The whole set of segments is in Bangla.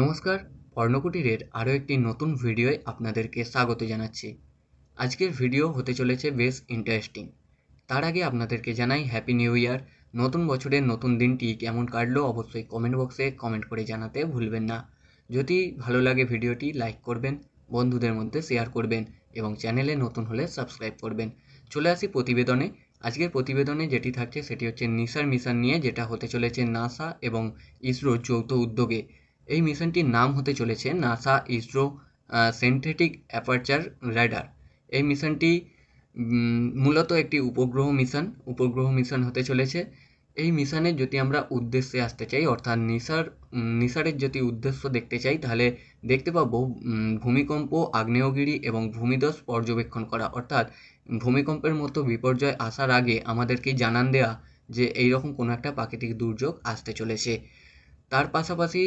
নমস্কার, পর্ণকুটিরের আরও একটি নতুন ভিডিওয় আপনাদেরকে স্বাগত জানাচ্ছি। আজকের ভিডিও হতে চলেছে বেশ ইন্টারেস্টিং। তার আগে আপনাদেরকে জানাই হ্যাপি নিউ ইয়ার। নতুন বছরের নতুন দিনটি কেমন কাটলো অবশ্যই কমেন্ট বক্সে কমেন্ট করে জানাতে ভুলবেন না। যদি ভালো লাগে ভিডিওটি লাইক করবেন, বন্ধুদের মধ্যে শেয়ার করবেন এবং চ্যানেলে নতুন হলে সাবস্ক্রাইব করবেন। চলে আসি প্রতিবেদনে। আজকের প্রতিবেদনে যেটি থাকছে সেটি হচ্ছে নিসার মিশন নিয়ে, যেটা হতে চলেছে নাসা এবং ইসরোর যৌথ উদ্যোগে। এই মিশনটির নাম হতে চলেছে NASA ISRO synthetic aperture radar. এই মিশনটি মূলত একটি উপগ্রহ মিশন হতে চলেছে। এই মিশনের যদি আমরা উদ্দেশ্যে আসতে চাই, অর্থাৎ নিসারের যদি উদ্দেশ্য দেখতে চাই, তাহলে দেখতে পাবো ভূমিকম্প, আগ্নেয়গিরি এবং ভূমিধস পর্যবেক্ষণ করা। অর্থাৎ ভূমিকম্পের মতো বিপর্যয় আসার আগে আমাদেরকে জানান দেওয়া যে এইরকম কোনো একটা প্রাকৃতিক দুর্যোগ আসতে চলেছে। তার পাশাপাশি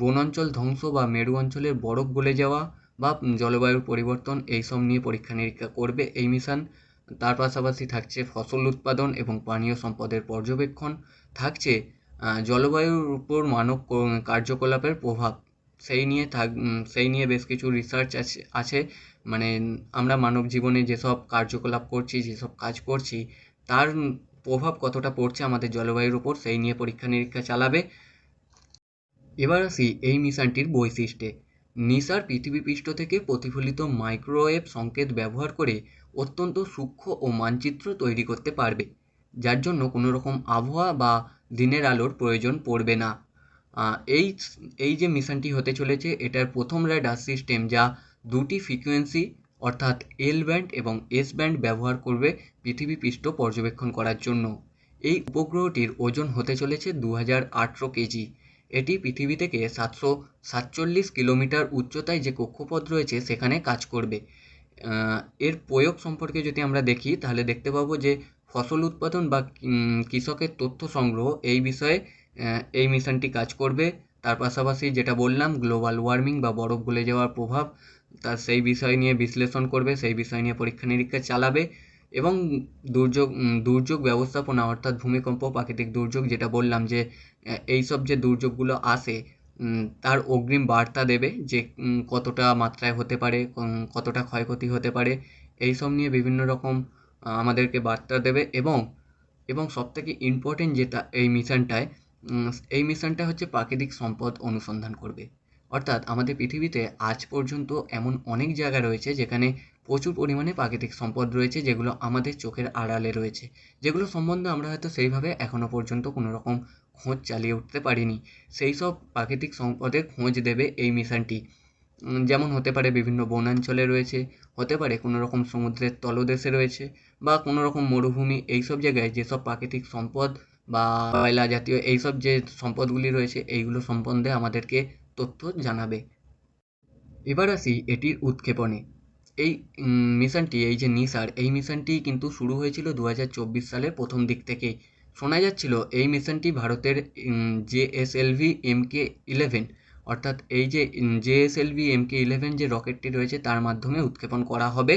বনাঞ্চল ধ্বংস বা মেরু অঞ্চলের বরফ গলে যাওয়া বা জলবায়ুর পরিবর্তন এইসব নিয়ে পরীক্ষা নিরীক্ষা করবে এই মিশন। তার পাশাপাশি থাকছে ফসল উৎপাদন এবং পানীয় সম্পদের পর্যবেক্ষণ, থাকছে জলবায়ুর উপর মানব কার্যকলাপের প্রভাব, সেই নিয়ে বেশ কিছু রিসার্চ আছে। মানে আমরা মানব জীবনে যেসব কার্যকলাপ করছি, যেসব কাজ করছি, তার প্রভাব কতটা পড়ছে আমাদের জলবায়ুর উপর, সেই নিয়ে পরীক্ষা নিরীক্ষা চালাবে। এবার আসি এই মিশনটির বৈশিষ্ট্যে। নিসার পৃথিবীপৃষ্ঠ থেকে প্রতিফলিত মাইক্রোওয়েভ সংকেত ব্যবহার করে অত্যন্ত সূক্ষ্ম ও মানচিত্র তৈরি করতে পারবে, যার জন্য কোনো রকম আবহাওয়া বা দিনের আলোর প্রয়োজন পড়বে না। এই এই যে মিশনটি হতে চলেছে, এটার প্রথম র্যাডার সিস্টেম যা দুটি ফ্রিকোয়েন্সি অর্থাৎ এল ব্যান্ড এবং এস ব্যান্ড ব্যবহার করবে পৃথিবীপৃষ্ঠ পর্যবেক্ষণ করার জন্য। এই উপগ্রহটির ওজন হতে চলেছে 2800 কেজি। এটি পৃথিবী থেকে 747 কিলোমিটার উচ্চতায় যে কক্ষপথ রয়েছে সেখানে কাজ করবে। এর প্রয়োগ সম্পর্কে যদি আমরা দেখি, তাহলে দেখতে পাবো যে ফসল উৎপাদন বা কৃষকের তথ্য সংগ্রহ, এই বিষয়ে এই মিশনটি কাজ করবে। তার পাশাপাশি যেটা বললাম, গ্লোবাল ওয়ার্মিং বা বরফ গলে যাওয়ার প্রভাব, সেই বিষয় নিয়ে বিশ্লেষণ করবে, সেই বিষয় নিয়ে পরীক্ষা নিরীক্ষা চালাবে এবং দুর্যোগ ব্যবস্থাপনা অর্থাৎ ভূমিকম্প, প্রাকৃতিক দুর্যোগ, যেটা বললাম যে এইসব যে দুর্যোগগুলো আসে তার অগ্রিম বার্তা দেবে যে কতটা মাত্রায় হতে পারে, কতটা ক্ষয়ক্ষতি হতে পারে, এইসব নিয়ে বিভিন্ন রকম আমাদেরকে বার্তা দেবে। এবং সবথেকে ইম্পর্টেন্ট যেটা এই মিশনটা হচ্ছে প্রাকৃতিক সম্পদ অনুসন্ধান করবে। অর্থাৎ আমাদের পৃথিবীতে আজ পর্যন্ত এমন অনেক জায়গা রয়েছে যেখানে প্রচুর পরিমাণে প্রাকৃতিক সম্পদ রয়েছে, যেগুলো আমাদের চোখের আড়ালে রয়েছে, যেগুলো সম্বন্ধে আমরা হয়তো সেইভাবে এখনও পর্যন্ত কোনো রকম খোঁজ চালিয়ে উঠতে পারিনি। সেই সব প্রাকৃতিক সম্পদের খোঁজ দেবে এই মিশনটি। যেমন হতে পারে বিভিন্ন বনাঞ্চলে রয়েছে, হতে পারে কোনো রকম সমুদ্রের তলদেশে রয়েছে, বা কোনো রকম মরুভূমি, এইসব জায়গায় যেসব প্রাকৃতিক সম্পদ বা কয়লা জাতীয় এইসব যে সম্পদগুলি রয়েছে, এইগুলো সম্বন্ধে আমাদেরকে তথ্য জানাবে। এবার আসি এটির উৎক্ষেপণে। এই মিশনটি, এই যে নিসার, এই মিশনটি কিন্তু শুরু হয়েছিল 2024 সালের প্রথম দিক থেকেই। শোনা যাচ্ছিল এই মিশনটি ভারতের JSLV MK-11, অর্থাৎ এই যে JSLV MK-11 যে রকেটটি রয়েছে তার মাধ্যমে উৎক্ষেপণ করা হবে।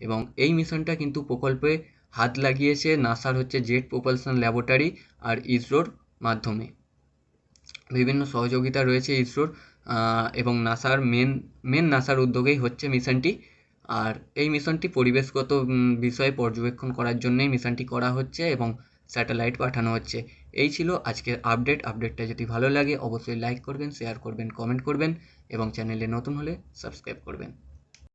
এবং এই মিশনটা কিন্তু প্রকল্পে হাত লাগিয়েছে নাসার হচ্ছে জেট প্রপালশন ল্যাবরেটরি আর ইসরোর মাধ্যমে। বিভিন্ন সহযোগিতা রয়েছে ইসরোর এবং নাসার উদ্যোগেই হচ্ছে মিশনটি। আর এই মিশনটি পরিবেশগত বিষয়ে পর্যবেক্ষণ করার জন্যই মিশনটি করা হচ্ছে এবং স্যাটেলাইট পাঠানো হচ্ছে। এই ছিল আজকের আপডেটটা যদি ভালো লাগে অবশ্যই লাইক করবেন, শেয়ার করবেন, কমেন্ট করবেন এবং চ্যানেলে নতুন হলে সাবস্ক্রাইব করবেন।